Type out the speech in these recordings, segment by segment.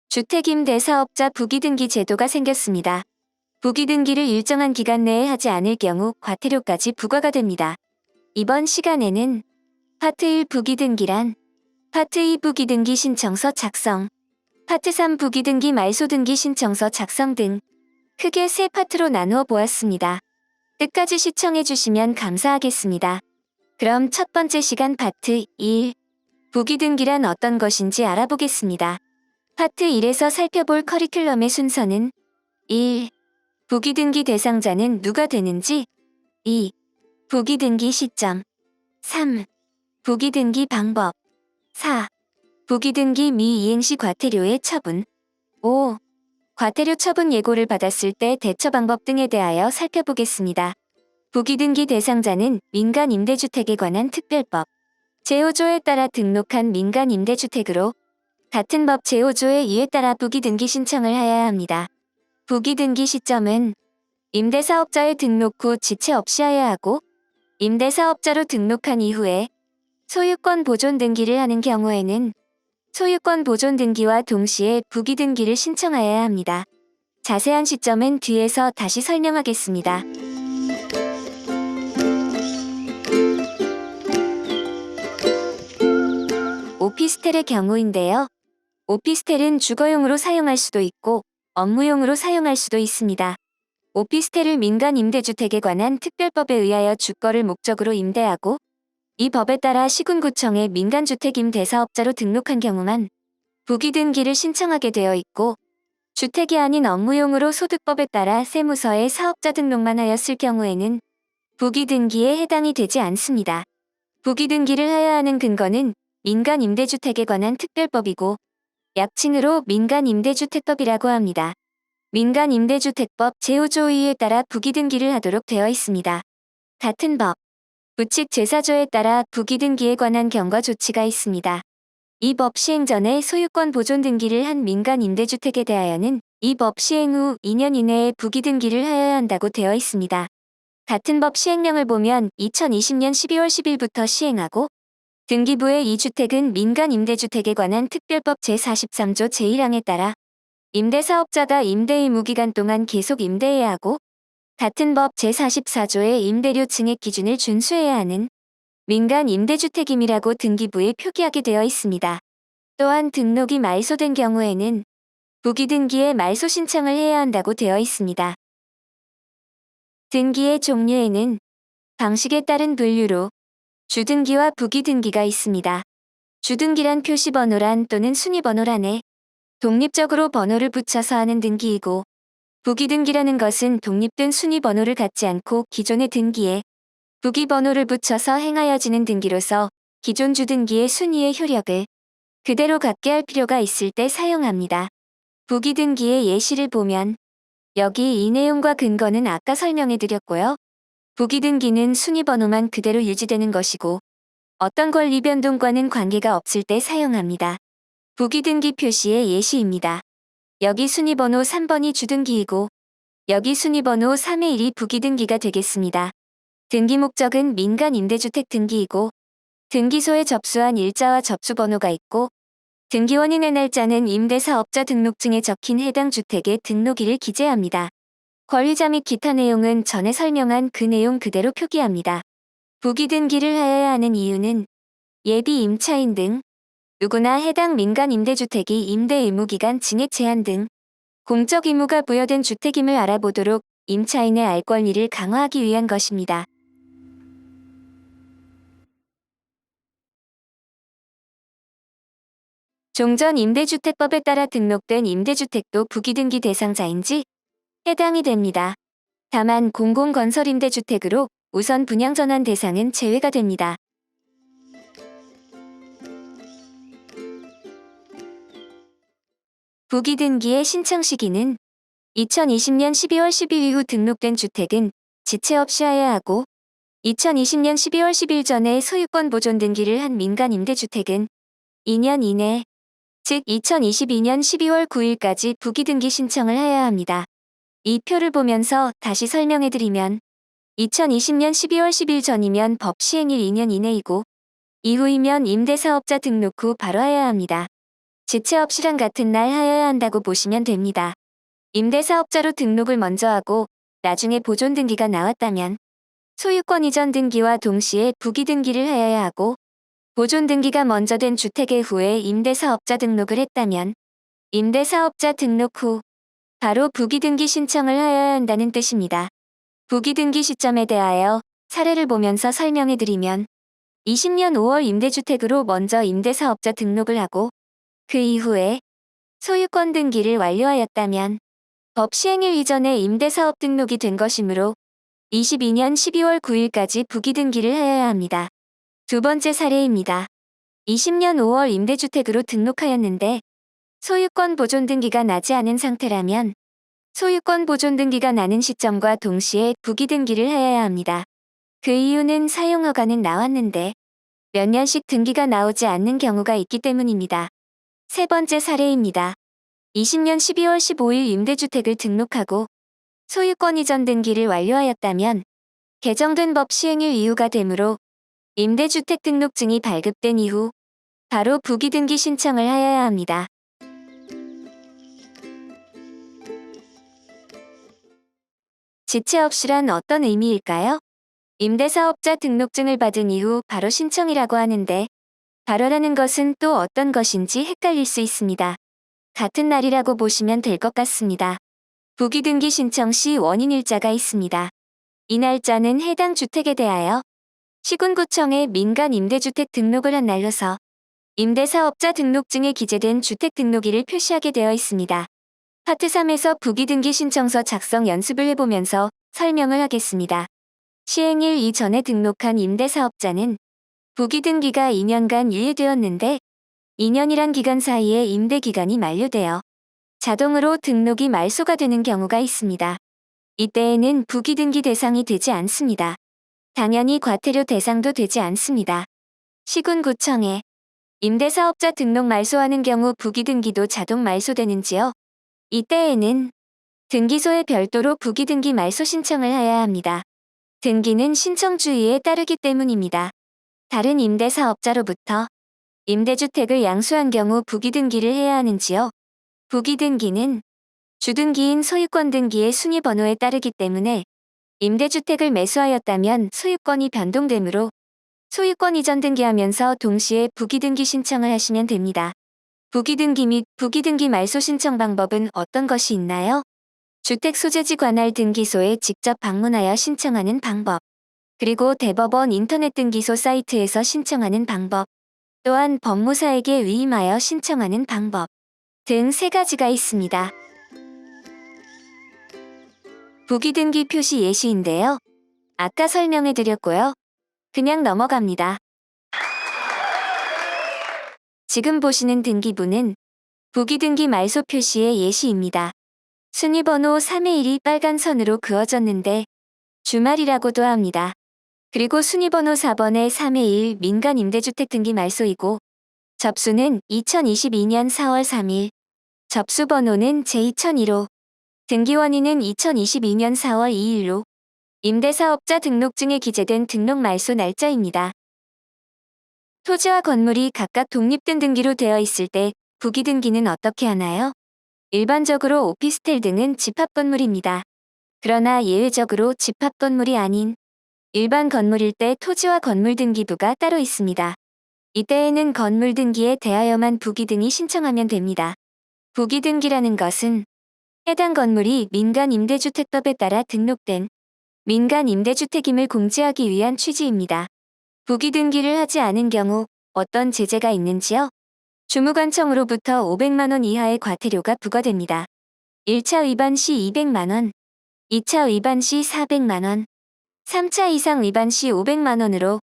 주택임대사업자 부기등기 제도가 생겼습니다. 부기등기를 일정한 기간 내에 하지 않을 경우 과태료까지 부과가 됩니다. 이번 시간에는 파트 1 부기등기란, 파트 2 부기등기 신청서 작성, 파트 3 부기등기 말소등기 신청서 작성 등 크게 세 파트로 나누어 보았습니다. 끝까지 시청해주시면 감사하겠습니다. 그럼 첫 번째 시간 파트 1, 부기등기란 어떤 것인지 알아보겠습니다. 파트 1에서 살펴볼 커리큘럼의 순서는 1. 부기등기 대상자는 누가 되는지 2. 부기등기 시점 3. 부기등기 방법 4. 부기등기 미이행 시 과태료의 처분 5. 과태료 처분 예고를 받았을 때 대처 방법 등에 대하여 살펴보겠습니다. 부기등기 대상자는 민간임대주택에 관한 특별법 제5조에 따라 등록한 민간임대주택으로 같은 법 제5조의 2에 따라 부기등기 신청을 하여야 합니다. 부기등기 시점은 임대사업자에 등록 후 지체 없이 하여야 하고 임대사업자로 등록한 이후에 소유권 보존 등기를 하는 경우에는 소유권 보존 등기와 동시에 부기등기를 신청하여야 합니다. 자세한 시점은 뒤에서 다시 설명하겠습니다. 오피스텔의 경우인데요. 오피스텔은 주거용으로 사용할 수도 있고 업무용으로 사용할 수도 있습니다. 오피스텔을 민간임대주택에 관한 특별법에 의하여 주거를 목적으로 임대하고 이 법에 따라 시군구청에 민간주택임대사업자로 등록한 경우만 부기등기를 신청하게 되어 있고 주택이 아닌 업무용으로 소득법에 따라 세무서에 사업자 등록만 하였을 경우에는 부기등기에 해당이 되지 않습니다. 부기등기를 하여야 하는 근거는 민간임대주택에 관한 특별법이고 약칭으로 민간임대주택법이라고 합니다. 민간임대주택법 제5조 2에 따라 부기등기를 하도록 되어 있습니다. 같은 법 부칙 제4조에 따라 부기등기에 관한 경과 조치가 있습니다. 이 법 시행 전에 소유권 보존 등기를 한 민간임대주택에 대하여는 이 법 시행 후 2년 이내에 부기등기를 하여야 한다고 되어 있습니다. 같은 법 시행령을 보면 2020년 12월 10일부터 시행하고 등기부의 이 주택은 민간임대주택에 관한 특별법 제43조 제1항에 따라 임대사업자가 임대 의무 기간 동안 계속 임대해야 하고 같은 법 제44조의 임대료 증액 기준을 준수해야 하는 민간 임대주택임이라고 등기부에 표기하게 되어 있습니다. 또한 등록이 말소된 경우에는 부기등기에 말소 신청을 해야 한다고 되어 있습니다. 등기의 종류에는 방식에 따른 분류로 주등기와 부기등기가 있습니다. 주등기란 표시번호란 또는 순위번호란에 독립적으로 번호를 붙여서 하는 등기이고 부기등기라는 것은 독립된 순위번호를 갖지 않고 기존의 등기에 부기번호를 붙여서 행하여지는 등기로서 기존 주등기의 순위의 효력을 그대로 갖게 할 필요가 있을 때 사용합니다. 부기등기의 예시를 보면 여기 이 내용과 근거는 아까 설명해드렸고요. 부기등기는 순위번호만 그대로 유지되는 것이고 어떤 권리 변동과는 관계가 없을 때 사용합니다. 부기등기 표시의 예시입니다. 여기 순위번호 3번이 주등기이고 여기 순위번호 3의 1이 부기등기가 되겠습니다. 등기 목적은 민간임대주택 등기이고 등기소에 접수한 일자와 접수번호가 있고 등기원인의 날짜는 임대사업자 등록증에 적힌 해당 주택의 등록일을 기재합니다. 권리자 및 기타 내용은 전에 설명한 그 내용 그대로 표기합니다. 부기등기를 하여야 하는 이유는 예비 임차인 등 누구나 해당 민간임대주택이 임대 의무기간 증액 제한 등 공적 의무가 부여된 주택임을 알아보도록 임차인의 알 권리를 강화하기 위한 것입니다. 종전 임대주택법에 따라 등록된 임대주택도 부기등기 대상자인지 해당이 됩니다. 다만 공공건설임대주택으로 우선 분양전환 대상은 제외가 됩니다. 부기등기의 신청 시기는 2020년 12월 10일 이후 등록된 주택은 지체 없이 하여야 하고 2020년 12월 10일 전에 소유권 보존 등기를 한 민간임대주택은 2년 이내, 즉 2022년 12월 9일까지 부기등기 신청을 하여야 합니다. 이 표를 보면서 다시 설명해드리면 2020년 12월 10일 전이면 법 시행일 2년 이내이고 이후이면 임대사업자 등록 후 바로 하여야 합니다. 지체 없이랑 같은 날 하여야 한다고 보시면 됩니다. 임대사업자로 등록을 먼저 하고 나중에 보존 등기가 나왔다면 소유권 이전 등기와 동시에 부기 등기를 하여야 하고, 보존 등기가 먼저 된 주택의 후에 임대사업자 등록을 했다면 임대사업자 등록 후 바로 부기 등기 신청을 하여야 한다는 뜻입니다. 부기 등기 시점에 대하여 사례를 보면서 설명해 드리면 20년 5월 임대주택으로 먼저 임대사업자 등록을 하고 그 이후에 소유권 등기를 완료하였다면 법 시행일 이전에 임대사업 등록이 된 것이므로 22년 12월 9일까지 부기 등기를 하여야 합니다. 두 번째 사례입니다. 20년 5월 임대주택으로 등록하였는데 소유권 보존 등기가 나지 않은 상태라면 소유권 보존 등기가 나는 시점과 동시에 부기 등기를 하여야 합니다. 그 이유는 사용허가는 나왔는데 몇 년씩 등기가 나오지 않는 경우가 있기 때문입니다. 세 번째 사례입니다. 20년 12월 15일 임대주택을 등록하고 소유권 이전 등기를 완료하였다면 개정된 법 시행일 이후가 되므로 임대주택 등록증이 발급된 이후 바로 부기 등기 신청을 하여야 합니다. 지체 없이란 어떤 의미일까요? 임대사업자 등록증을 받은 이후 바로 신청이라고 하는데 바로라는 것은 또 어떤 것인지 헷갈릴 수 있습니다. 같은 날이라고 보시면 될 것 같습니다. 부기 등기 신청 시 원인일자가 있습니다. 이 날짜는 해당 주택에 대하여 시군구청에 민간 임대주택 등록을 한 날로서 임대사업자 등록증에 기재된 주택등록일을 표시하게 되어 있습니다. 파트 3에서 부기 등기 신청서 작성 연습을 해보면서 설명을 하겠습니다. 시행일 이전에 등록한 임대사업자는 부기 등기가 2년간 유예되었는데 2년이란 기간 사이에 임대기간이 만료되어 자동으로 등록이 말소가 되는 경우가 있습니다. 이때에는 부기 등기 대상이 되지 않습니다. 당연히 과태료 대상도 되지 않습니다. 시군구청에 임대사업자 등록 말소하는 경우 부기 등기도 자동 말소되는지요? 이때에는 등기소에 별도로 부기 등기 말소 신청을 하여야 합니다. 등기는 신청 주의에 따르기 때문입니다. 다른 임대사업자로부터 임대주택을 양수한 경우 부기 등기를 해야 하는지요? 부기 등기는 주등기인 소유권 등기의 순위 번호에 따르기 때문에 임대주택을 매수하였다면 소유권이 변동되므로 소유권 이전 등기하면서 동시에 부기 등기 신청을 하시면 됩니다. 부기 등기 및 부기 등기 말소 신청 방법은 어떤 것이 있나요? 주택 소재지 관할 등기소에 직접 방문하여 신청하는 방법, 그리고 대법원 인터넷 등기소 사이트에서 신청하는 방법, 또한 법무사에게 위임하여 신청하는 방법 등 3가지가 있습니다. 부기 등기 표시 예시인데요. 아까 설명해 드렸고요. 그냥 넘어갑니다. 지금 보시는 등기부는 부기 등기 말소 표시의 예시입니다. 순위번호 3의 1이 빨간 선으로 그어졌는데 주말이라고도 합니다. 그리고 순위번호 4번의 3의 1 민간 임대주택 등기 말소이고 접수는 2022년 4월 3일, 접수번호는 제2001호, 등기원인은 2022년 4월 2일로 임대사업자 등록증에 기재된 등록 말소 날짜입니다. 토지와 건물이 각각 독립된 등기로 되어 있을 때 부기 등기는 어떻게 하나요? 일반적으로 오피스텔 등은 집합 건물입니다. 그러나 예외적으로 집합 건물이 아닌 일반 건물일 때 토지와 건물 등기부가 따로 있습니다. 이때에는 건물 등기에 대하여만 부기 등이 신청하면 됩니다. 부기 등기라는 것은 해당 건물이 민간 임대주택법에 따라 등록된 민간 임대주택임을 공지하기 위한 취지입니다. 부기 등기를 하지 않은 경우 어떤 제재가 있는지요? 주무관청으로부터 500만 원 이하의 과태료가 부과됩니다. 1차 위반 시 200만 원, 2차 위반 시 400만 원, 3차 이상 위반 시 500만 원으로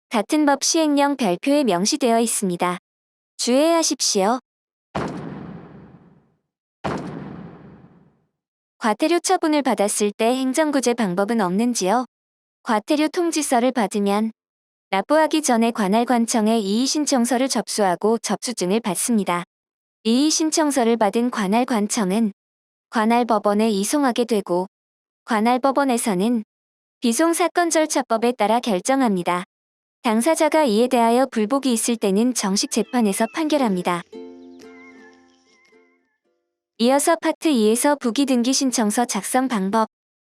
같은 법 시행령 별표에 명시되어 있습니다. 주의하십시오. 과태료 처분을 받았을 때 행정구제 방법은 없는지요? 과태료 통지서를 받으면 납부하기 전에 관할관청에 이의신청서를 접수하고 접수증을 받습니다. 이의신청서를 받은 관할관청은 관할법원에 이송하게 되고 관할법원에서는 비송사건절차법에 따라 결정합니다. 당사자가 이에 대하여 불복이 있을 때는 정식 재판에서 판결합니다. 이어서 파트 2에서 부기등기 신청서 작성 방법,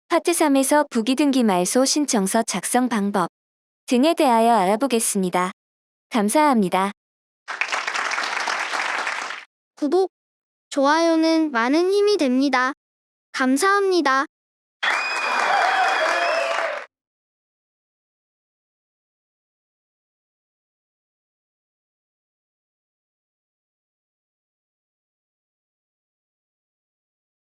파트 3에서 부기등기 말소 신청서 작성 방법 등에 대하여 알아보겠습니다. 감사합니다. 구독, 좋아요는 많은 힘이 됩니다. 감사합니다.